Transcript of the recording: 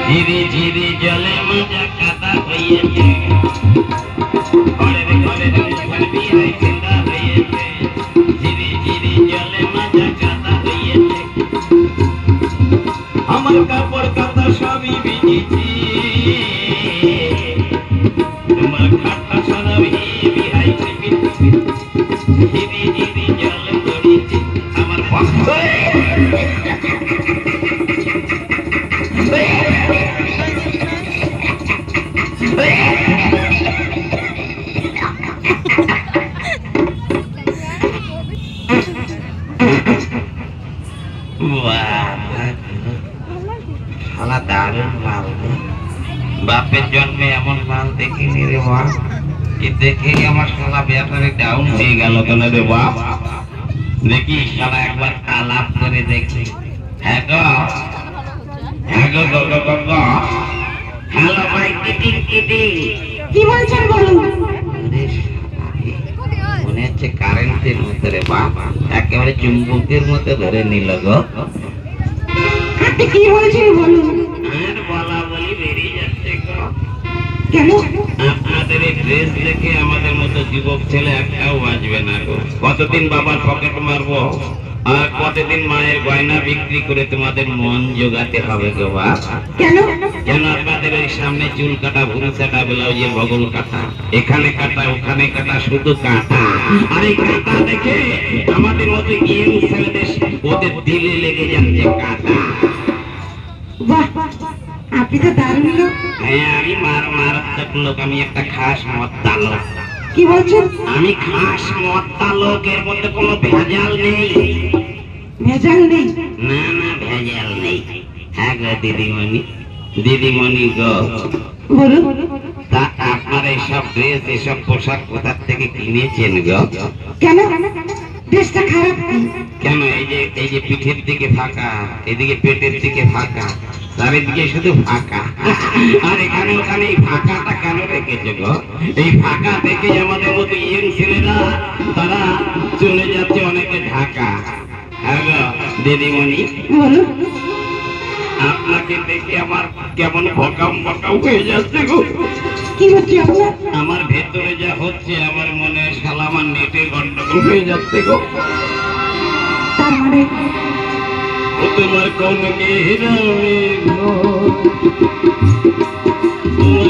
ঝিরি ঝিরি জলে মাজা কাদা হয়েছে, ঘরে ঘরে বিয়ে চিন্তা হয়েছে, ঝিরি ঝিরি জলে মাজা কাদা হয়েছে। আমার কাপড় কাতা সবই ভিজেছি, তোমার খাতা সারা বিহাইছে, ঝিরি ঝিরি জল পড়েছে আমার ভক্ত। দারুণ মাল, বাপের জন্মে এমন মাল দেখিনি রে বাপ। দেখে আমার শালা ব্যাপারে ডাউন হয়ে গেল কেন রে বাপ। দেখি শালা একবার আলাপ করে দেখি। হ্যাঁ গো, হ্যাঁ গো গো গো গো, হ্যালো ভাই, কিটিং কিটিং, কি বলছেন বলুন। মনে হচ্ছে কারেন্টের মতো রে বাপ, একেবারে চুম্বকের মতো ধরে নিল গো। আপনি কি বলছেন বলুন। আর বলা বলি বেরিয়ে যাচ্ছে গো। কেন? আপনাদের এই ড্রেস দেখে আমাদের মতো যুবক ছেলে একটাও বাঁচবে না গো। কতদিন বাবার পকেট মারবো, আর কতদিন মায়ের গয়না বিক্রি করে তোমাদের মন জোগাতে হবে গো বাপ। কেন? কেন আপনাদের ওই সামনে চুল কাটা, ভুরু কাটা, ব্লাউজের বগল কাটা, এখানে কাটা ওখানে কাটা, শুধু কাটা। আর এই কাটা দেখে আমাদের মতো ইয়ং ছেলেদের ওদের দিলে লেগে যাচ্ছে কাটা। বাহ, আপনি তো দারুণ লোক। হ্যাঁ, আমি মারাত্মক লোক, আমি একটা খাস মদ্দা লোক। কি বলছেন? আমি খাস মদ্দা লোক, এর মধ্যে কোনো ভেজাল নেই। ভেজাল নেই? না না, ভেজাল নেই। হ্যাঁ গো দিদিমণি, দিদিমণি গো, বলুন। তা আপনার এইসব ড্রেস, এসব পোশাক কোথা থেকে কিনেছেন গো? কেন? ড্রেসটা খারাপ? কেন এই যে পিঠের দিকে ফাঁকা, এদিকে পেটের দিকে ফাঁকা, চারিদিকে শুধু ফাঁকা, আর এখানে ওখানে এই ফাঁকাটা কেন রেখেছে গো? এই ফাঁকা থেকে আমাদের মতো ইয়ং ছেলেরা তারা চলে যাচ্ছে অনেকে ঢাকা। হ্যাঁ গো দিদিমণি, বলুন। আপনাকে দেখে আমার কেমন বকাম বকাম হয়ে যাচ্ছে গো। কি হচ্ছে আপনার? আমার ভেতরে যা হচ্ছে, আমার মনে শালা আমার নেটে গন্ডগোল হয়ে যাচ্ছে গো। তার মানে ও তোমার কোন গেরামে গো, তোমার